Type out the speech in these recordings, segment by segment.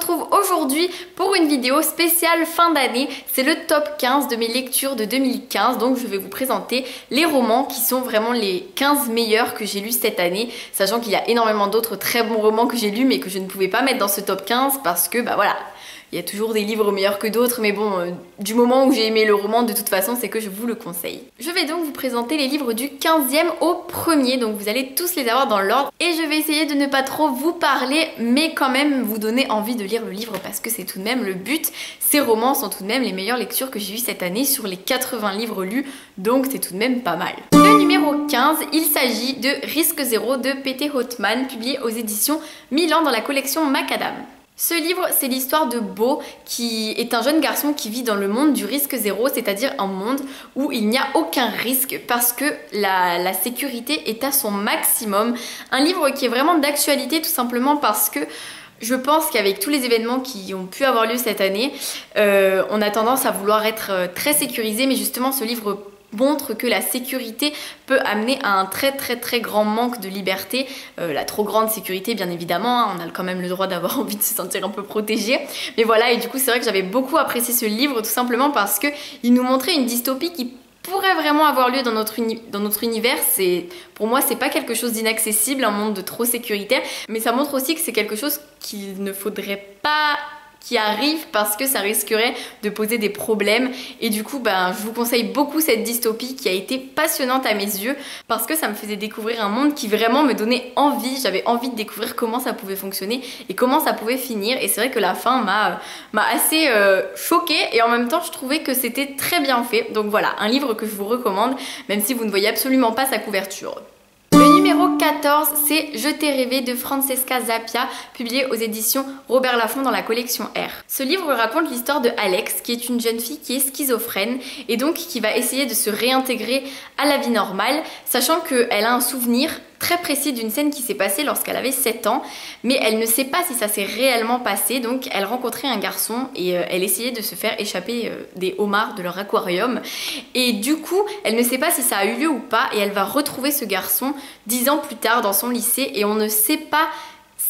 retrouve aujourd'hui pour une vidéo spéciale fin d'année. C'est le top 15 de mes lectures de 2015, donc je vais vous présenter les romans qui sont vraiment les 15 meilleurs que j'ai lus cette année, sachant qu'il y a énormément d'autres très bons romans que j'ai lus mais que je ne pouvais pas mettre dans ce top 15 parce que bah voilà, il y a toujours des livres meilleurs que d'autres, mais bon, du moment où j'ai aimé le roman, de toute façon, c'est que je vous le conseille. Je vais donc vous présenter les livres du 15e au premier, donc vous allez tous les avoir dans l'ordre. Et je vais essayer de ne pas trop vous parler, mais quand même vous donner envie de lire le livre, parce que c'est tout de même le but. Ces romans sont tout de même les meilleures lectures que j'ai eues cette année sur les 80 livres lus, donc c'est tout de même pas mal. Le numéro 15, il s'agit de Risque Zéro de P.T. Hoffmann, publié aux éditions Milan dans la collection Macadam. Ce livre, c'est l'histoire de Beau, qui est un jeune garçon qui vit dans le monde du risque zéro, c'est-à-dire un monde où il n'y a aucun risque parce que la sécurité est à son maximum. Un livre qui est vraiment d'actualité tout simplement parce que je pense qu'avec tous les événements qui ont pu avoir lieu cette année, on a tendance à vouloir être très sécurisé, mais justement ce livre montre que la sécurité peut amener à un très grand manque de liberté, la trop grande sécurité bien évidemment, hein, on a quand même le droit d'avoir envie de se sentir un peu protégé, mais voilà, et du coup c'est vrai que j'avais beaucoup apprécié ce livre tout simplement parce que il nous montrait une dystopie qui pourrait vraiment avoir lieu dans notre univers. Pour moi c'est pas quelque chose d'inaccessible, un monde de trop sécuritaire, mais ça montre aussi que c'est quelque chose qu'il ne faudrait pas qui arrive parce que ça risquerait de poser des problèmes, et du coup je vous conseille beaucoup cette dystopie qui a été passionnante à mes yeux parce que ça me faisait découvrir un monde qui vraiment me donnait envie. J'avais envie de découvrir comment ça pouvait fonctionner et comment ça pouvait finir, et c'est vrai que la fin m'a assez choquée, et en même temps je trouvais que c'était très bien fait. Donc voilà, un livre que je vous recommande même si vous ne voyez absolument pas sa couverture. Le numéro 14, c'est Je t'ai rêvé de Francesca Zappia, publié aux éditions Robert Laffont dans la collection R. Ce livre raconte l'histoire de Alex, qui est une jeune fille qui est schizophrène et donc qui va essayer de se réintégrer à la vie normale, sachant qu'elle a un souvenir très précis d'une scène qui s'est passée lorsqu'elle avait 7 ans, mais elle ne sait pas si ça s'est réellement passé. Donc elle rencontrait un garçon et elle essayait de se faire échapper des homards de leur aquarium, et du coup elle ne sait pas si ça a eu lieu ou pas, et elle va retrouver ce garçon 10 ans plus tard dans son lycée, et on ne sait pas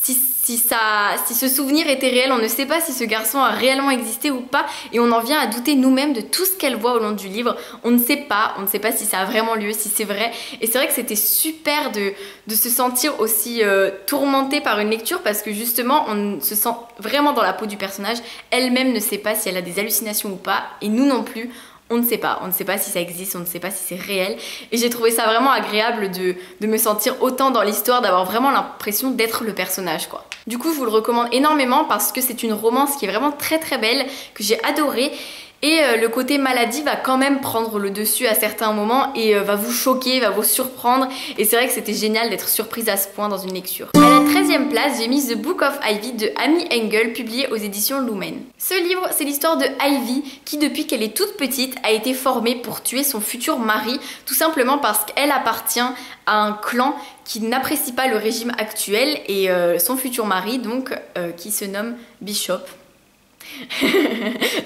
si ce souvenir était réel, on ne sait pas si ce garçon a réellement existé ou pas, et on en vient à douter nous-mêmes de tout ce qu'elle voit au long du livre. On ne sait pas si ça a vraiment lieu, si c'est vrai, et c'est vrai que c'était super de se sentir aussi tourmenté par une lecture, parce que justement on se sent vraiment dans la peau du personnage. Elle-même ne sait pas si elle a des hallucinations ou pas, et nous non plus. On ne sait pas si ça existe, on ne sait pas si c'est réel, et j'ai trouvé ça vraiment agréable de me sentir autant dans l'histoire, d'avoir vraiment l'impression d'être le personnage quoi. Du coup je vous le recommande énormément parce que c'est une romance qui est vraiment très belle, que j'ai adorée. Et le côté maladie va quand même prendre le dessus à certains moments et va vous choquer, va vous surprendre. Et c'est vrai que c'était génial d'être surprise à ce point dans une lecture. À la 13e place, j'ai mis The Book of Ivy de Amy Engel, publié aux éditions Lumen. Ce livre, c'est l'histoire de Ivy qui, depuis qu'elle est toute petite, a été formée pour tuer son futur mari, tout simplement parce qu'elle appartient à un clan qui n'apprécie pas le régime actuel, et son futur mari, donc, qui se nomme Bishop.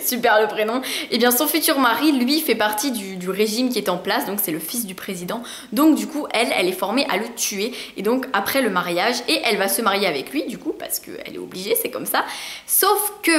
Super le prénom. Et bien son futur mari, lui, fait partie du régime qui est en place, donc c'est le fils du président. Donc du coup elle est formée à le tuer, et donc après le mariage, et elle va se marier avec lui du coup parce qu'elle est obligée, c'est comme ça. Sauf que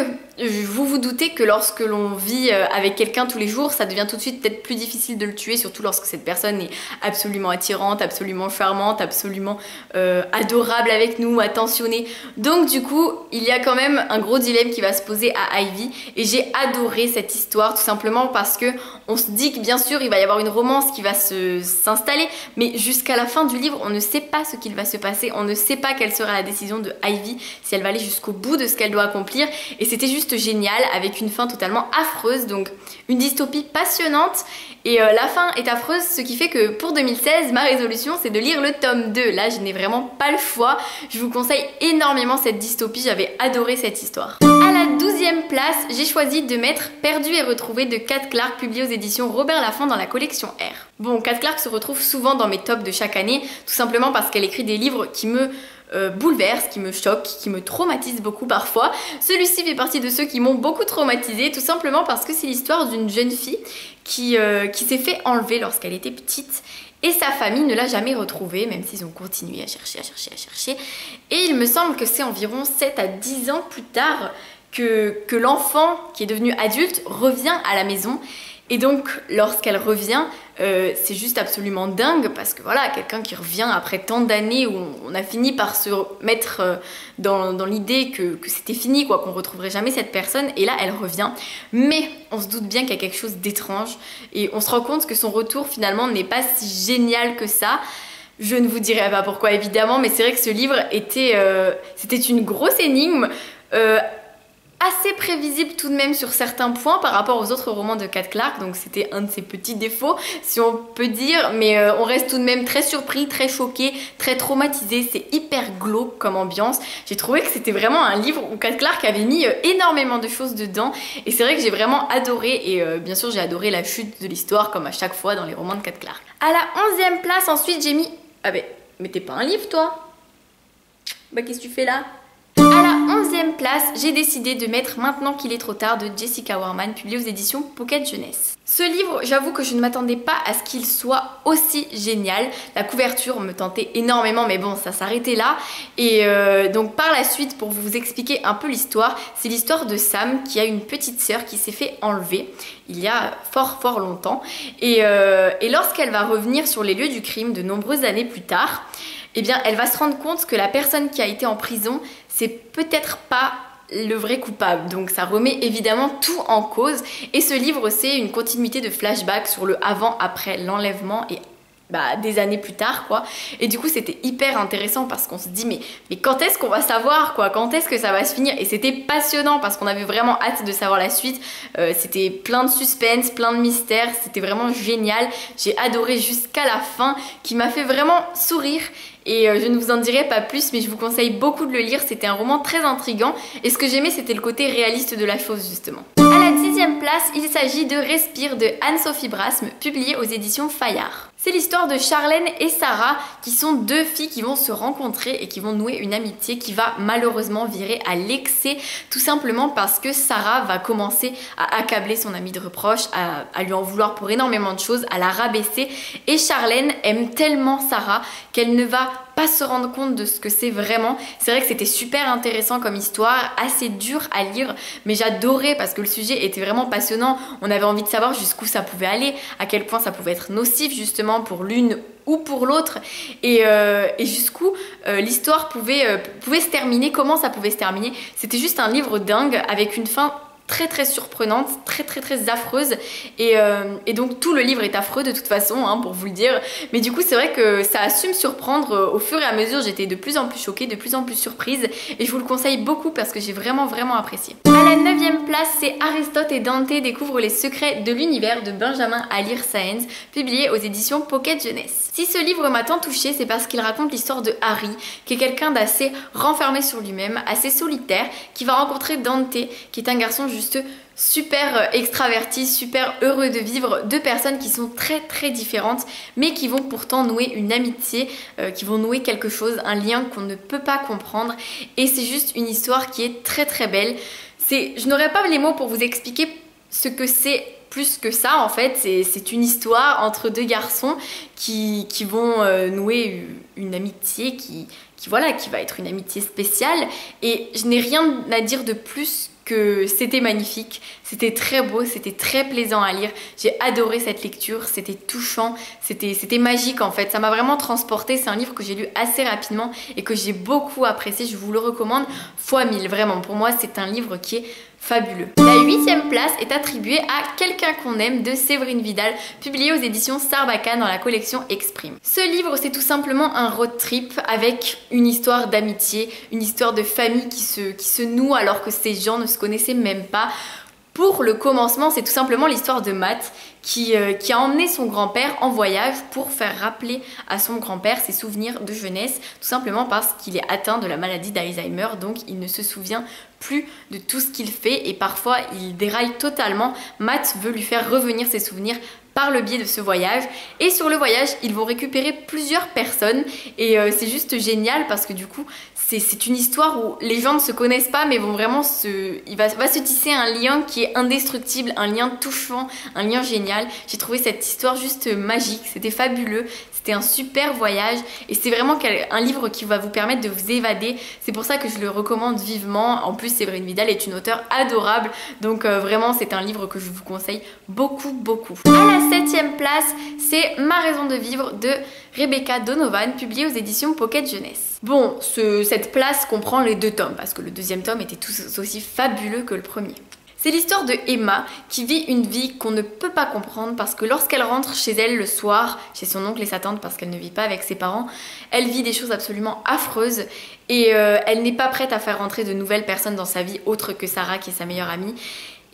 vous vous doutez que lorsque l'on vit avec quelqu'un tous les jours, ça devient tout de suite peut-être plus difficile de le tuer, surtout lorsque cette personne est absolument attirante, absolument charmante, absolument adorable avec nous, attentionnée. Donc du coup il y a quand même un gros dilemme qui va se poser à Ivy, et j'ai adoré cette histoire tout simplement parce que on se dit que bien sûr il va y avoir une romance qui va s'installer, mais jusqu'à la fin du livre on ne sait pas ce qu'il va se passer, on ne sait pas quelle sera la décision de Ivy, si elle va aller jusqu'au bout de ce qu'elle doit accomplir, et c'était juste génial avec une fin totalement affreuse. Donc une dystopie passionnante, et la fin est affreuse, ce qui fait que pour 2016 ma résolution c'est de lire le tome 2. Là je n'ai vraiment pas le choix, je vous conseille énormément cette dystopie, j'avais adoré cette histoire. À la 12e place, j'ai choisi de mettre Perdu et retrouvé de Kat Clark, publié aux éditions Robert Laffont dans la collection R. Bon, Kat Clark se retrouve souvent dans mes tops de chaque année, tout simplement parce qu'elle écrit des livres qui me bouleverse, qui me choque, qui me traumatise beaucoup parfois. Celui-ci fait partie de ceux qui m'ont beaucoup traumatisée, tout simplement parce que c'est l'histoire d'une jeune fille qui s'est fait enlever lorsqu'elle était petite, Et sa famille ne l'a jamais retrouvé, même s'ils ont continué à chercher, à chercher, à chercher. Et il me semble que c'est environ 7 à 10 ans plus tard que l'enfant qui est devenu adulte revient à la maison. Et donc lorsqu'elle revient, c'est juste absolument dingue parce que voilà, quelqu'un qui revient après tant d'années où on a fini par se mettre dans l'idée que c'était fini, quoi, qu'on retrouverait jamais cette personne, et là elle revient. Mais on se doute bien qu'il y a quelque chose d'étrange et on se rend compte que son retour finalement n'est pas si génial que ça. Je ne vous dirai pas pourquoi évidemment, mais c'est vrai que ce livre c'était une grosse énigme. Assez prévisible tout de même sur certains points par rapport aux autres romans de Kat Clarke, donc c'était un de ses petits défauts si on peut dire, mais on reste tout de même très surpris, très choqué, très traumatisé. C'est hyper glauque comme ambiance. J'ai trouvé que c'était vraiment un livre où Kat Clarke avait mis énormément de choses dedans, et c'est vrai que j'ai vraiment adoré, et bien sûr j'ai adoré la chute de l'histoire comme à chaque fois dans les romans de Kat Clarke. À la 11e place ensuite j'ai mis... Ah mais t'es pas un livre toi? Bah qu'est-ce que tu fais là? À la 11e place, j'ai décidé de mettre Maintenant qu'il est trop tard de Jessica Warman, publié aux éditions Pocket Jeunesse. Ce livre, j'avoue que je ne m'attendais pas à ce qu'il soit aussi génial. La couverture me tentait énormément, mais bon, ça s'arrêtait là. Et donc par la suite, pour vous expliquer un peu l'histoire, c'est l'histoire de Sam qui a une petite sœur qui s'est fait enlever il y a fort longtemps. Et lorsqu'elle va revenir sur les lieux du crime de nombreuses années plus tard, eh bien, elle va se rendre compte que la personne qui a été en prison, c'est peut-être pas le vrai coupable. Donc ça remet évidemment tout en cause. Et ce livre, c'est une continuité de flashback sur le avant-après l'enlèvement et des années plus tard, quoi. Et du coup c'était hyper intéressant parce qu'on se dit mais quand est-ce qu'on va savoir, quoi, quand est-ce que ça va se finir? Et c'était passionnant parce qu'on avait vraiment hâte de savoir la suite. C'était plein de suspense, plein de mystères, c'était vraiment génial. J'ai adoré jusqu'à la fin, qui m'a fait vraiment sourire. Et je ne vous en dirai pas plus, mais je vous conseille beaucoup de le lire. C'était un roman très intriguant, et ce que j'aimais, c'était le côté réaliste de la chose, justement. À la 10e place, il s'agit de Respire de Anne-Sophie Brasme, publié aux éditions Fayard. C'est l'histoire de Charlène et Sarah, qui sont deux filles qui vont se rencontrer et qui vont nouer une amitié qui va malheureusement virer à l'excès, tout simplement parce que Sarah va commencer à accabler son amie de reproches, à lui en vouloir pour énormément de choses, à la rabaisser, et Charlène aime tellement Sarah qu'elle ne va pas se rendre compte de ce que c'est vraiment. C'est vrai que c'était super intéressant comme histoire, assez dur à lire, mais j'adorais parce que le sujet était vraiment passionnant. On avait envie de savoir jusqu'où ça pouvait aller, à quel point ça pouvait être nocif justement pour l'une ou pour l'autre, et jusqu'où l'histoire pouvait se terminer, comment ça pouvait se terminer. C'était juste un livre dingue avec une fin très surprenante, très affreuse, et donc tout le livre est affreux de toute façon, hein, pour vous le dire, mais du coup c'est vrai que ça a su me surprendre au fur et à mesure. J'étais de plus en plus choquée, de plus en plus surprise, et je vous le conseille beaucoup parce que j'ai vraiment apprécié. À la 9e place, c'est Aristote et Dante découvrent les secrets de l'univers de Benjamin Alire Sáenz, publié aux éditions Pocket Jeunesse. Si ce livre m'a tant touchée, c'est parce qu'il raconte l'histoire de Harry, qui est quelqu'un d'assez renfermé sur lui-même, assez solitaire, qui va rencontrer Dante, qui est un garçon juste super extraverti, super heureux de vivre, deux personnes qui sont très différentes, mais qui vont pourtant nouer une amitié, qui vont nouer quelque chose, un lien qu'on ne peut pas comprendre, et c'est juste une histoire qui est très belle. Je n'aurais pas les mots pour vous expliquer ce que c'est. Plus que ça, en fait, c'est une histoire entre deux garçons qui vont nouer une amitié qui va être une amitié spéciale, et je n'ai rien à dire de plus que c'était magnifique, c'était très beau, c'était très plaisant à lire. J'ai adoré cette lecture, c'était touchant, c'était magique en fait, ça m'a vraiment transportée. C'est un livre que j'ai lu assez rapidement et que j'ai beaucoup apprécié, je vous le recommande fois 1000, vraiment. Pour moi, c'est un livre qui est fabuleux. La 8e place est attribuée à Quelqu'un qu'on aime de Séverine Vidal, publié aux éditions Sarbacane dans la collection Exprime. Ce livre, c'est tout simplement un road trip avec une histoire d'amitié, une histoire de famille qui se noue alors que ces gens ne se connaissaient même pas. Pour le commencement, c'est tout simplement l'histoire de Matt qui a emmené son grand-père en voyage pour faire rappeler à son grand-père ses souvenirs de jeunesse, tout simplement parce qu'il est atteint de la maladie d'Alzheimer, donc il ne se souvient plus de tout ce qu'il fait et parfois il déraille totalement. Matt veut lui faire revenir ses souvenirs par le biais de ce voyage, et sur le voyage ils vont récupérer plusieurs personnes, et c'est juste génial parce que du coup c'est une histoire où les gens ne se connaissent pas mais vont vraiment va se tisser un lien qui est indestructible, un lien touchant, un lien génial. J'ai trouvé cette histoire juste magique, c'était fabuleux, c'était un super voyage et c'est vraiment un livre qui va vous permettre de vous évader. C'est pour ça que je le recommande vivement. En plus, Séverine Vidal est une auteure adorable, donc vraiment c'est un livre que je vous conseille beaucoup. À la 7e place, c'est Ma raison de vivre de Rebecca Donovan, publié aux éditions Pocket Jeunesse. Bon, cette place comprend les 2 tomes, parce que le 2e tome était tout aussi fabuleux que le premier. C'est l'histoire de Emma qui vit une vie qu'on ne peut pas comprendre parce que lorsqu'elle rentre chez elle le soir, chez son oncle et sa tante parce qu'elle ne vit pas avec ses parents, elle vit des choses absolument affreuses et elle n'est pas prête à faire rentrer de nouvelles personnes dans sa vie autres que Sarah qui est sa meilleure amie.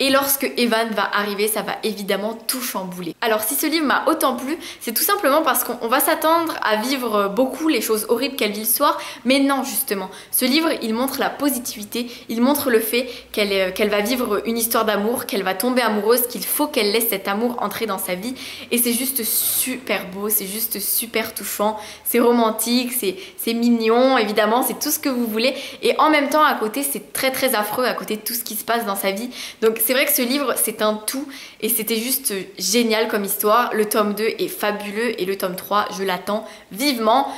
Et lorsque Evan va arriver, ça va évidemment tout chambouler. Alors si ce livre m'a autant plu, c'est tout simplement parce qu'on va s'attendre à vivre beaucoup les choses horribles qu'elle vit le soir, mais non justement. Ce livre, il montre la positivité, il montre le fait qu'elle va vivre une histoire d'amour, qu'elle va tomber amoureuse, qu'il faut qu'elle laisse cet amour entrer dans sa vie. Et c'est juste super beau, c'est juste super touchant, c'est romantique, c'est mignon, évidemment, c'est tout ce que vous voulez. Et en même temps, à côté, c'est très affreux à côté de tout ce qui se passe dans sa vie. Donc c'est vrai que ce livre c'est un tout et c'était juste génial comme histoire. Le tome 2 est fabuleux et le tome 3 je l'attends vivement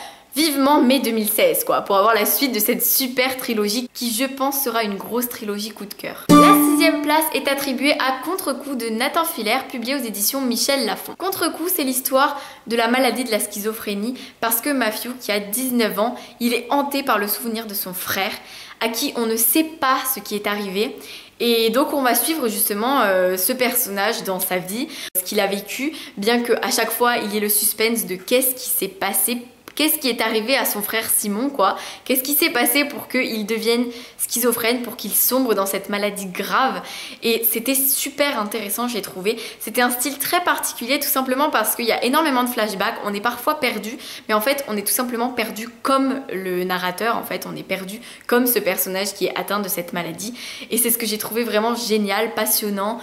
mai 2016 quoi, pour avoir la suite de cette super trilogie qui je pense sera une grosse trilogie coup de cœur. La 6e place est attribuée à Contre-coup de Nathan Filer, publié aux éditions Michel Lafon. Contre-coup, c'est l'histoire de la maladie de la schizophrénie parce que Matthew, qui a 19 ans, il est hanté par le souvenir de son frère à qui on ne sait pas ce qui est arrivé. Et donc on va suivre justement ce personnage dans sa vie, ce qu'il a vécu, bien qu'à chaque fois il y ait le suspense de qu'est-ce qui s'est passé, qu'est-ce qui est arrivé à son frère Simon quoi, qu'est-ce qui s'est passé pour qu'il devienne schizophrène, pour qu'il sombre dans cette maladie grave. Et c'était super intéressant, j'ai trouvé. C'était un style très particulier tout simplement parce qu'il y a énormément de flashbacks, on est parfois perdu, mais en fait on est tout simplement perdu comme le narrateur, en fait on est perdu comme ce personnage qui est atteint de cette maladie. Et c'est ce que j'ai trouvé vraiment génial, passionnant,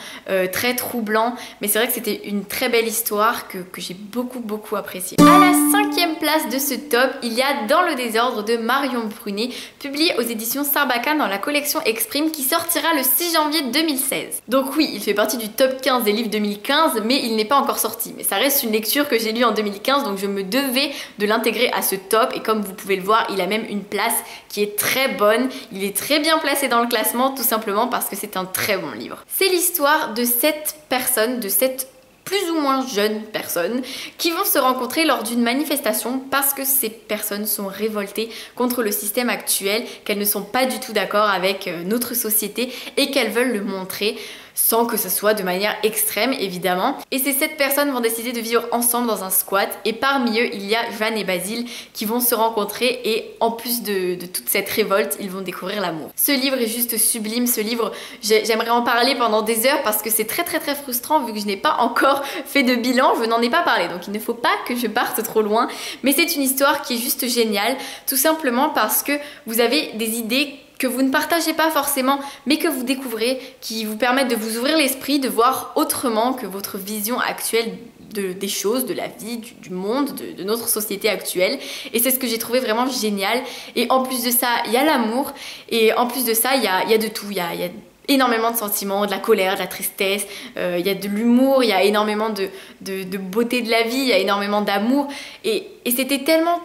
très troublant, mais c'est vrai que c'était une très belle histoire que j'ai beaucoup appréciée. À la 5e place de ce top, il y a Dans le désordre de Marion Brunet, publié aux éditions Sarbacane dans la collection Exprime qui sortira le 6 janvier 2016. Donc oui, il fait partie du top 15 des livres 2015, mais il n'est pas encore sorti. Mais ça reste une lecture que j'ai lue en 2015, donc je me devais de l'intégrer à ce top. Et comme vous pouvez le voir, il a même une place qui est très bonne. Il est très bien placé dans le classement, tout simplement parce que c'est un très bon livre. C'est l'histoire de 7 personnes, de 7 plus ou moins jeunes personnes qui vont se rencontrer lors d'une manifestation parce que ces personnes sont révoltées contre le système actuel, qu'elles ne sont pas du tout d'accord avec notre société et qu'elles veulent le montrer sans que ce soit de manière extrême évidemment. Et ces 7 personnes vont décider de vivre ensemble dans un squat et parmi eux il y a Jeanne et Basile qui vont se rencontrer et en plus de toute cette révolte ils vont découvrir l'amour. Ce livre est juste sublime, ce livre j'aimerais en parler pendant des heures parce que c'est très frustrant vu que je n'ai pas encore fait de bilan, je n'en ai pas parlé donc il ne faut pas que je parte trop loin, mais c'est une histoire qui est juste géniale tout simplement parce que vous avez des idées que vous ne partagez pas forcément mais que vous découvrez, qui vous permettent de vous ouvrir l'esprit, de voir autrement que votre vision actuelle des choses, de la vie, du monde, de notre société actuelle. Et c'est ce que j'ai trouvé vraiment génial. Et en plus de ça, il y a l'amour et en plus de ça, il y a de tout. Il y a énormément de sentiments, de la colère, de la tristesse, il y a de l'humour, il y a énormément de beauté de la vie, il y a énormément d'amour. Et c'était tellement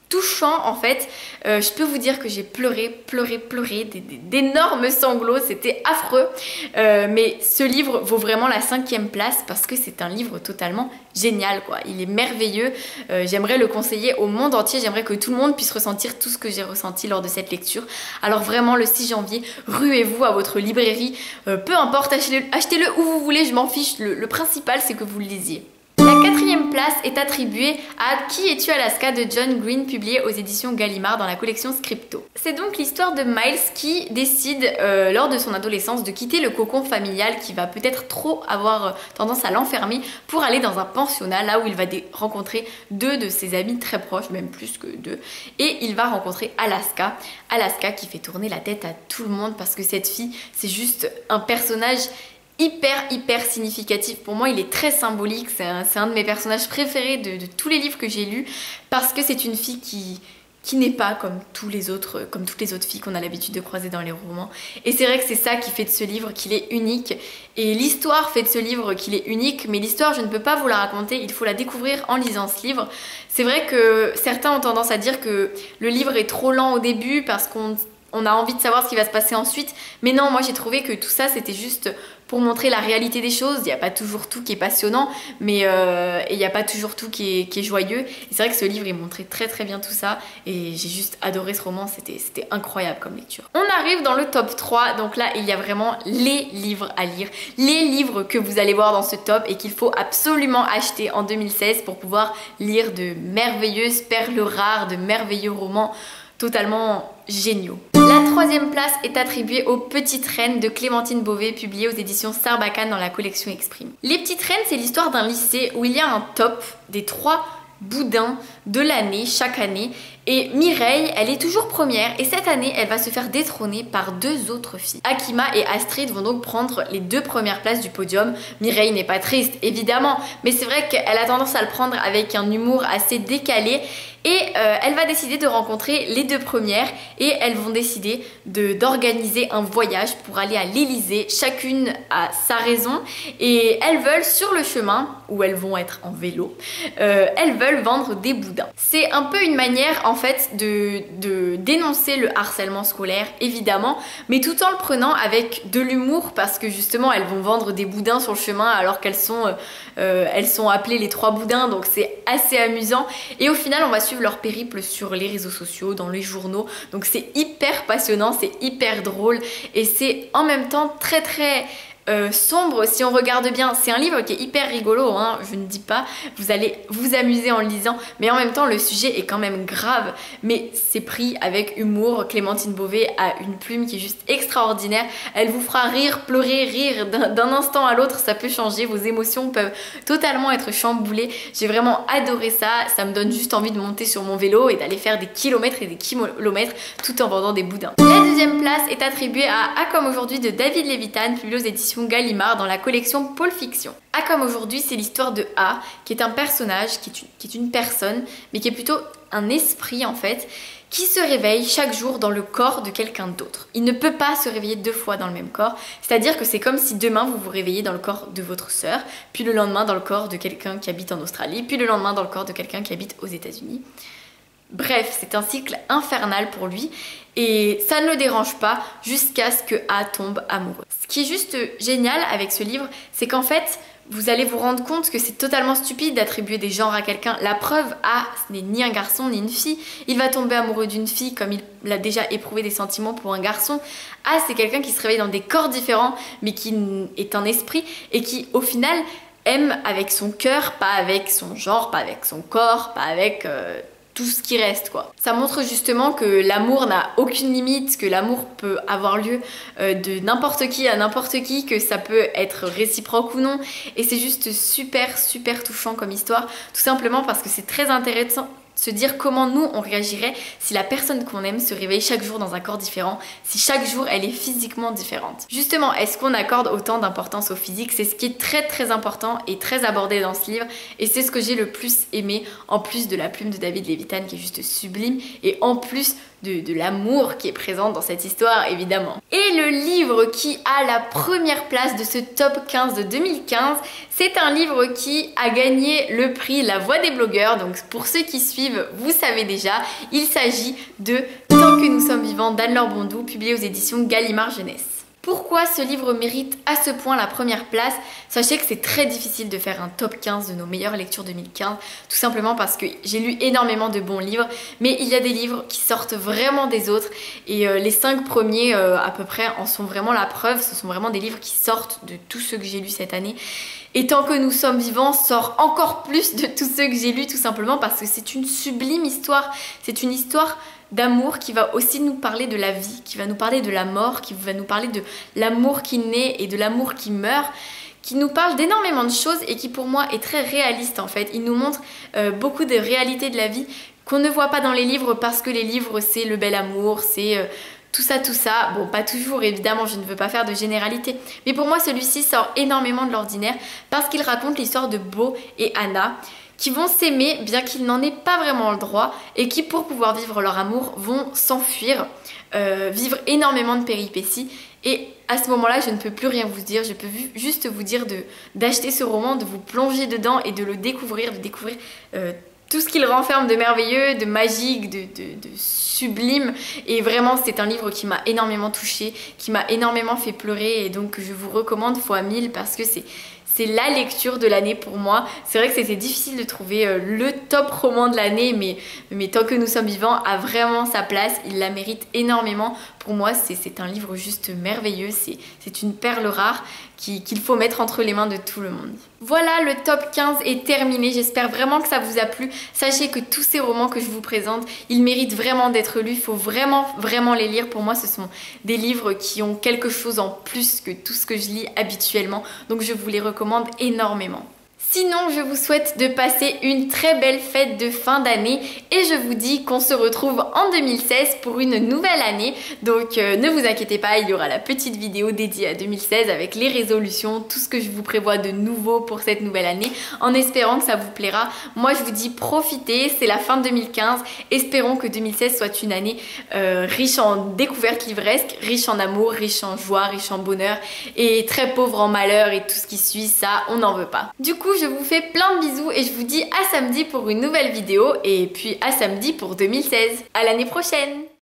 touchant en fait. Je peux vous dire que j'ai pleuré d'énormes sanglots, c'était affreux, mais ce livre vaut vraiment la 5e place parce que c'est un livre totalement génial quoi, il est merveilleux. J'aimerais le conseiller au monde entier, j'aimerais que tout le monde puisse ressentir tout ce que j'ai ressenti lors de cette lecture. Alors vraiment le 6 janvier, ruez-vous à votre librairie, peu importe, achetez-le où vous voulez, je m'en fiche, le principal c'est que vous le lisiez. La 4e place est attribuée à Qui es-tu Alaska de John Green, publié aux éditions Gallimard dans la collection Scripto. C'est donc l'histoire de Miles qui décide lors de son adolescence de quitter le cocon familial qui va peut-être trop avoir tendance à l'enfermer pour aller dans un pensionnat là où il va rencontrer 2 de ses amis très proches, même plus que 2, et il va rencontrer Alaska qui fait tourner la tête à tout le monde parce que cette fille c'est juste un personnage hyper significatif. Pour moi il est très symbolique, c'est un de mes personnages préférés de tous les livres que j'ai lus parce que c'est une fille qui qui n'est pas comme toutes les autres filles qu'on a l'habitude de croiser dans les romans. Et c'est vrai que c'est ça qui fait de ce livre qu'il est unique. Et l'histoire fait de ce livre qu'il est unique, mais l'histoire, je ne peux pas vous la raconter, il faut la découvrir en lisant ce livre. C'est vrai que certains ont tendance à dire que le livre est trop lent au début parce qu'on a envie de savoir ce qui va se passer ensuite. Mais non, moi j'ai trouvé que tout ça, c'était juste pour montrer la réalité des choses. Il n'y a pas toujours tout qui est passionnant, mais il n'y a pas toujours tout qui est joyeux. Et c'est vrai que ce livre, il montrait très très bien tout ça. Et j'ai juste adoré ce roman, c'était incroyable comme lecture. On arrive dans le top 3, donc là, il y a vraiment les livres à lire. Les livres que vous allez voir dans ce top et qu'il faut absolument acheter en 2016 pour pouvoir lire de merveilleuses perles rares, de merveilleux romans totalement géniaux. La troisième place est attribuée aux Petites Reines de Clémentine Beauvais, publiée aux éditions Sarbacane dans la collection Exprime. Les Petites Reines, c'est l'histoire d'un lycée où il y a un top des 3 boudins de l'année, chaque année. Et Mireille, elle est toujours première et cette année, elle va se faire détrôner par 2 autres filles. Akima et Astrid vont donc prendre les 2 premières places du podium. Mireille n'est pas triste, évidemment, mais c'est vrai qu'elle a tendance à le prendre avec un humour assez décalé. Et elle va décider de rencontrer les 2 premières et elles vont décider d'organiser un voyage pour aller à l'Elysée. Chacune a sa raison et elles veulent, sur le chemin, où elles vont être en vélo, elles veulent vendre des boudins. C'est un peu une manière en fait de dénoncer le harcèlement scolaire, évidemment, mais tout en le prenant avec de l'humour parce que justement elles vont vendre des boudins sur le chemin alors qu'elles sont appelées les 3 boudins, donc c'est assez amusant. Et au final, on va suivre leur périple sur les réseaux sociaux, dans les journaux, donc c'est hyper passionnant, c'est hyper drôle et c'est en même temps très très sombre si on regarde bien. C'est un livre qui est hyper rigolo, hein, je ne dis pas, vous allez vous amuser en le lisant, mais en même temps le sujet est quand même grave, mais c'est pris avec humour. Clémentine Beauvais a une plume qui est juste extraordinaire, elle vous fera rire, pleurer, rire d'un instant à l'autre, ça peut changer, vos émotions peuvent totalement être chamboulées. J'ai vraiment adoré ça, ça me donne juste envie de monter sur mon vélo et d'aller faire des kilomètres et des kilomètres tout en vendant des boudins. La deuxième place est attribuée à Comme aujourd'hui de David Levitan, publié aux éditions Gallimard dans la collection Pôle Fiction. A Comme aujourd'hui, c'est l'histoire de A, qui est un personnage, qui est une personne, mais qui est plutôt un esprit en fait, qui se réveille chaque jour dans le corps de quelqu'un d'autre. Il ne peut pas se réveiller 2 fois dans le même corps, c'est-à-dire que c'est comme si demain vous vous réveillez dans le corps de votre sœur, puis le lendemain dans le corps de quelqu'un qui habite en Australie, puis le lendemain dans le corps de quelqu'un qui habite aux États-Unis. Bref, c'est un cycle infernal pour lui et ça ne le dérange pas jusqu'à ce que A tombe amoureux. Ce qui est juste génial avec ce livre, c'est qu'en fait, vous allez vous rendre compte que c'est totalement stupide d'attribuer des genres à quelqu'un. La preuve, A, ce n'est ni un garçon ni une fille. Il va tomber amoureux d'une fille comme il a déjà éprouvé des sentiments pour un garçon. A, c'est quelqu'un qui se réveille dans des corps différents mais qui est un esprit et qui, au final, aime avec son cœur, pas avec son genre, pas avec son corps, pas avec tout ce qui reste quoi. Ça montre justement que l'amour n'a aucune limite, que l'amour peut avoir lieu de n'importe qui à n'importe qui, que ça peut être réciproque ou non, et c'est juste super super touchant comme histoire, tout simplement parce que c'est très intéressant se dire comment nous on réagirait si la personne qu'on aime se réveille chaque jour dans un corps différent, si chaque jour elle est physiquement différente. Justement, est-ce qu'on accorde autant d'importance au physique? C'est ce qui est très très important et très abordé dans ce livre et c'est ce que j'ai le plus aimé, en plus de la plume de David Levitan qui est juste sublime et en plus de l'amour qui est présent dans cette histoire évidemment. Et le livre qui a la première place de ce top 15 de 2015, c'est un livre qui a gagné le prix La Voix des blogueurs, donc pour ceux qui suivent, vous savez déjà, il s'agit de Tant que nous sommes vivants d'Anne-Laure Bondou, publié aux éditions Gallimard Jeunesse. Pourquoi ce livre mérite à ce point la première place? Sachez que c'est très difficile de faire un top 15 de nos meilleures lectures 2015, tout simplement parce que j'ai lu énormément de bons livres, mais il y a des livres qui sortent vraiment des autres et les 5 premiers à peu près en sont vraiment la preuve. Ce sont vraiment des livres qui sortent de tous ceux que j'ai lus cette année. Et Tant que nous sommes vivants sort encore plus de tous ceux que j'ai lus, tout simplement parce que c'est une sublime histoire. C'est une histoire d'amour qui va aussi nous parler de la vie, qui va nous parler de la mort, qui va nous parler de l'amour qui naît et de l'amour qui meurt, qui nous parle d'énormément de choses et qui pour moi est très réaliste en fait. Il nous montre beaucoup de réalités de la vie qu'on ne voit pas dans les livres parce que les livres c'est le bel amour, c'est tout ça. Bon, pas toujours évidemment, je ne veux pas faire de généralité, mais pour moi celui-ci sort énormément de l'ordinaire parce qu'il raconte l'histoire de Beau et Anna qui vont s'aimer bien qu'ils n'en aient pas vraiment le droit et qui pour pouvoir vivre leur amour vont s'enfuir, vivre énormément de péripéties. Et à ce moment-là, je ne peux plus rien vous dire, je peux juste vous dire d'acheter ce roman, de vous plonger dedans et de le découvrir, de découvrir tout ce qu'il renferme de merveilleux, de magique, de sublime. Et vraiment, c'est un livre qui m'a énormément touchée, qui m'a énormément fait pleurer et donc je vous recommande fois 1000 parce que c'est la lecture de l'année pour moi. C'est vrai que c'était difficile de trouver le top roman de l'année, mais tant que nous sommes vivants a vraiment sa place. Il la mérite énormément. Pour moi, c'est un livre juste merveilleux. C'est une perle rare qu'il faut mettre entre les mains de tout le monde. Voilà, le top 15 est terminé. J'espère vraiment que ça vous a plu. Sachez que tous ces romans que je vous présente, ils méritent vraiment d'être lus. Il faut vraiment les lire. Pour moi, ce sont des livres qui ont quelque chose en plus que tout ce que je lis habituellement. Donc je vous les recommande énormément. Sinon, je vous souhaite de passer une très belle fête de fin d'année et je vous dis qu'on se retrouve en 2016 pour une nouvelle année. Donc ne vous inquiétez pas, il y aura la petite vidéo dédiée à 2016 avec les résolutions, tout ce que je vous prévois de nouveau pour cette nouvelle année, en espérant que ça vous plaira. Moi, je vous dis profitez, c'est la fin de 2015. Espérons que 2016 soit une année riche en découvertes livresques, riche en amour, riche en joie, riche en bonheur et très pauvre en malheur et tout ce qui suit, ça, on n'en veut pas. Du coup, je vous fais plein de bisous et je vous dis à samedi pour une nouvelle vidéo et puis à samedi pour 2016. À l'année prochaine!